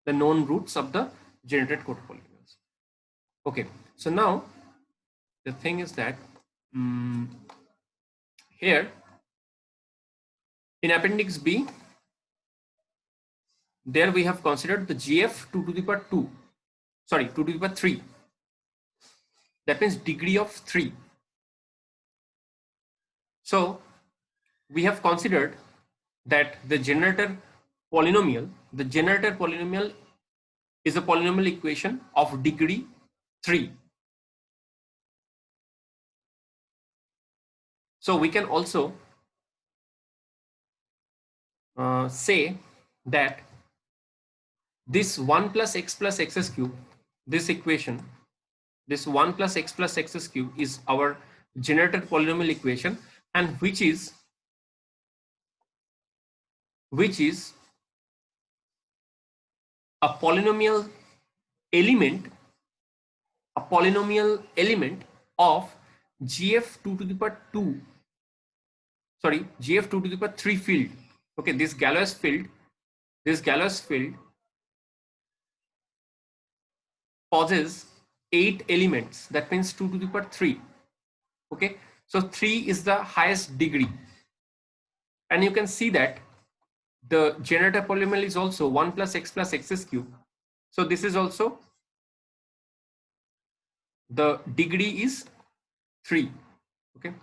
the known roots of the generated copolynomials. Okay, so now the thing is that here in appendix B, there we have considered the GF 2 to the power 2, sorry, 2 to the power 3. That means degree of 3. So we have considered that the generator polynomial is a polynomial equation of degree 3. So we can also say that this 1 plus x plus x's cube, this equation, this 1 plus x plus x's cube is our generated polynomial equation, and which is a polynomial element of GF 2 to the power 2, sorry, GF 2 to the power 3 field. Okay, this Galois field possesses 8 elements. That means 2 to the power 3. Okay, so 3 is the highest degree, and you can see that the generator polynomial is also 1 plus x plus x's cube. So this is also, the degree is 3. Okay.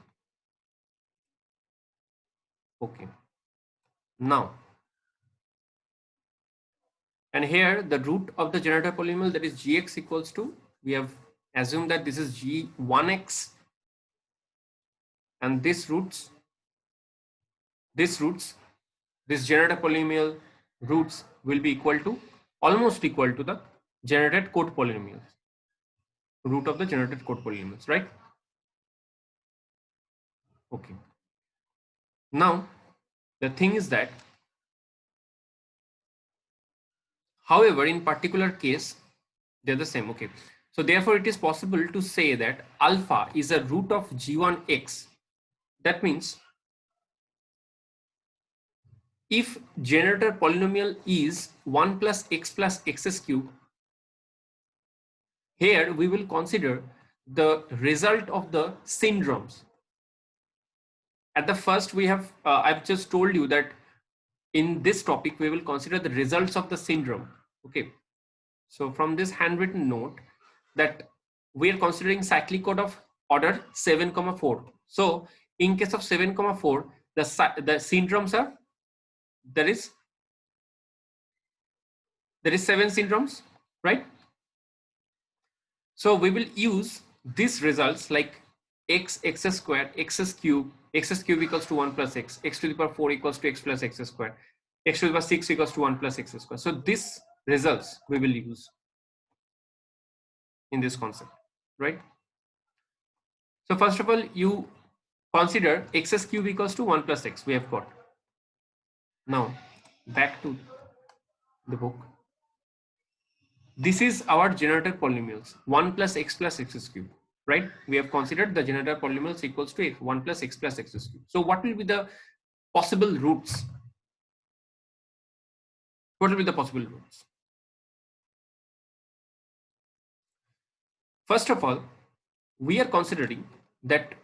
Okay. Now, and here the root of the generator polynomial, that is gx equals to, we have assumed that this is g1x, and this generator polynomial roots will be almost equal to the generated code polynomials, root of the generated code polynomials, right? Okay. Now the thing is that, however, in particular case they're the same. Okay, so therefore it is possible to say that alpha is a root of g1x. That means if generator polynomial is 1 plus x's cube, here we will consider the result of the syndromes. At the first we have I've just told you that in this topic we will consider the results of the syndrome. Okay, so from this handwritten note, that we are considering cyclic code of order 7,4. So in case of 7,4, the syndromes are, there is 7 syndromes, right? So we will use these results like x square, x's cube equals to 1 plus x to the power 4 equals to x plus x square, x to the power 6 equals to 1 plus x square. So this results we will use in this concept, right? So first of all, you consider x's cube equals to 1 plus x, we have got. Now back to the book. This is our generator polynomials, 1 plus x cube, right? We have considered the generator polynomials equals to 1 plus x cube. So what will be the possible roots? What will be the possible roots? First of all, we are considering that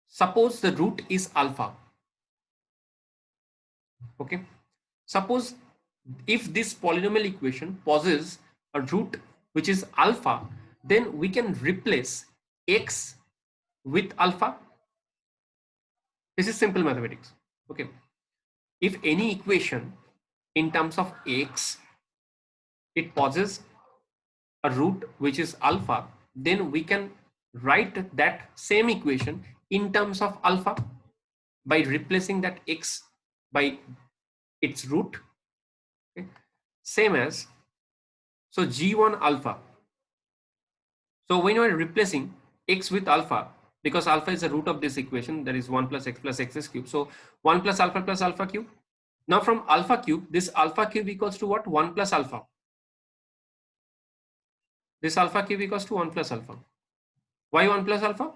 suppose the root is alpha. Okay, suppose if this polynomial equation possesses a root which is alpha, then we can replace x with alpha. This is simple mathematics. Okay, if any equation in terms of x, it possesses a root which is alpha, then we can write that same equation in terms of alpha by replacing that x by its root. Okay, same as, so g1 alpha. So when you are replacing x with alpha, because alpha is the root of this equation, that is 1 plus x's cube. So 1 plus alpha cube. Now from alpha cube, this alpha cube equals to what? 1 plus alpha. This alpha cube equals to 1 plus alpha. Why 1 plus alpha?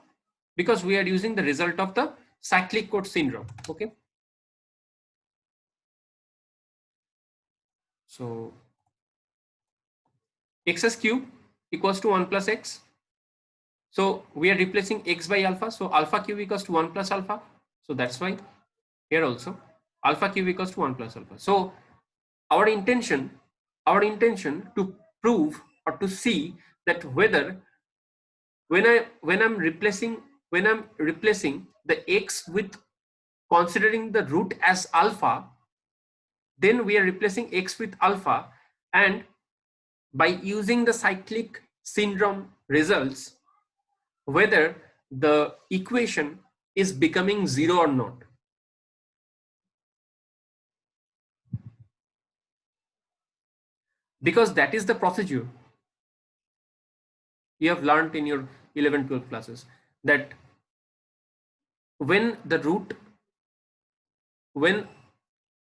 Because we are using the result of the cyclic code syndrome. Okay. So x's cube equals to 1 plus x. So we are replacing x by alpha. So alpha cube equals to 1 plus alpha. So that's why here also alpha cube equals to 1 plus alpha. So our intention to prove or to see that whether when I'm replacing the x with considering the root as alpha, then we are replacing x with alpha, and by using the cyclic syndrome results, whether the equation is becoming zero or not. Because that is the procedure you have learned in your 11-12 classes, that when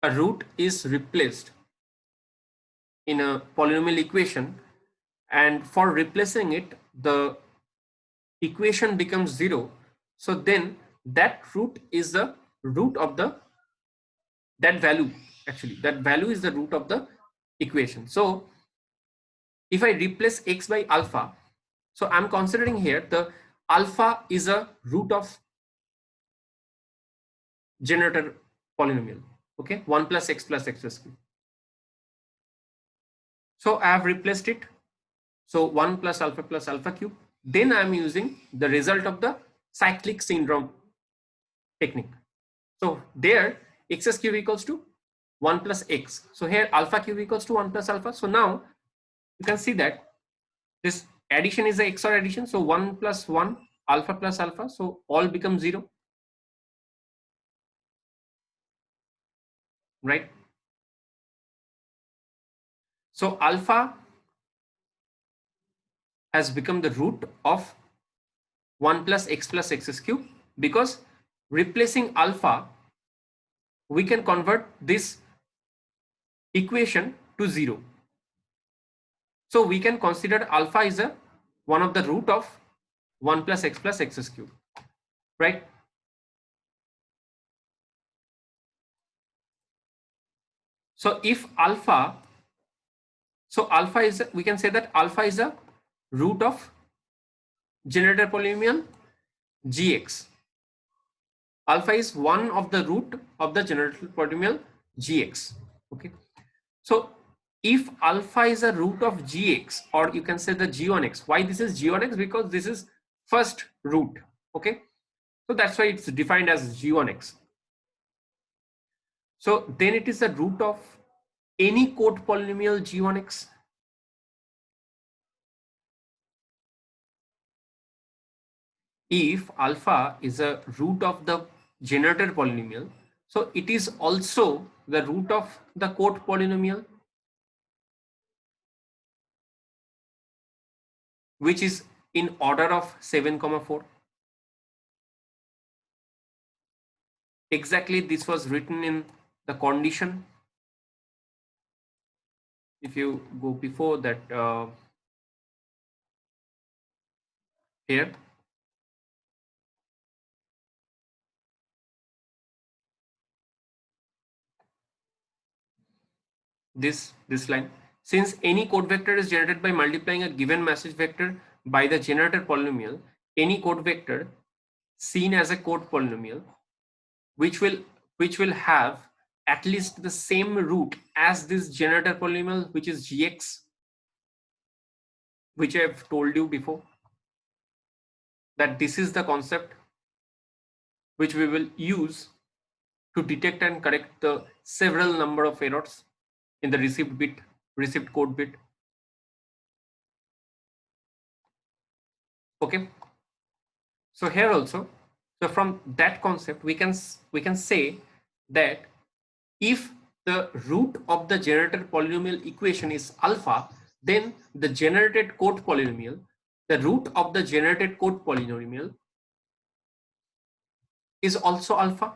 a root is replaced in a polynomial equation, and for replacing it the equation becomes zero, so then that root is the root of that value. Actually, that value is the root of the equation. So if I replace x by alpha, so I'm considering here the alpha is a root of generator polynomial. Okay, 1 plus x cube. So I have replaced it. So 1 plus alpha cube. Then I'm using the result of the cyclic syndrome technique. So there x cube equals to 1 plus x. So here alpha cube equals to 1 plus alpha. So now you can see that this addition is a XOR addition. So 1 plus 1, alpha plus alpha. So all become 0. Right? So alpha has become the root of 1 plus x cube, because replacing alpha, we can convert this equation to 0. So we can consider alpha is a one of the root of 1 plus x cube, right? So if alpha, so alpha is, we can say that alpha is a root of generator polynomial gx. Alpha is one of the root of the generator polynomial gx. Okay. So if alpha is a root of gx, or you can say the g1x, why this is g1x? Because this is first root. Okay. So that's why it's defined as g1x. So then it is the root of any code polynomial g1x. If alpha is a root of the generator polynomial, so it is also the root of the code polynomial, which is in order of 7,4. Exactly, this was written in the condition. If you go before that, here, this line, since any code vector is generated by multiplying a given message vector by the generator polynomial, any code vector seen as a code polynomial which will have at least the same root as this generator polynomial, which is gx, which I have told you before, that this is the concept which we will use to detect and correct the several number of errors in the received code bit. Okay, so here also, so from that concept we can say that if the root of the generator polynomial equation is alpha, then the generated code polynomial, the root of the generated code polynomial is also alpha.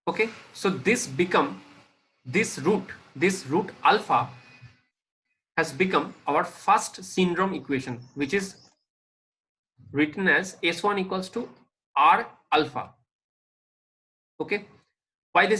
Okay, so this root alpha has become our first syndrome equation, which is written as S1 equals to R alpha. Okay, why this is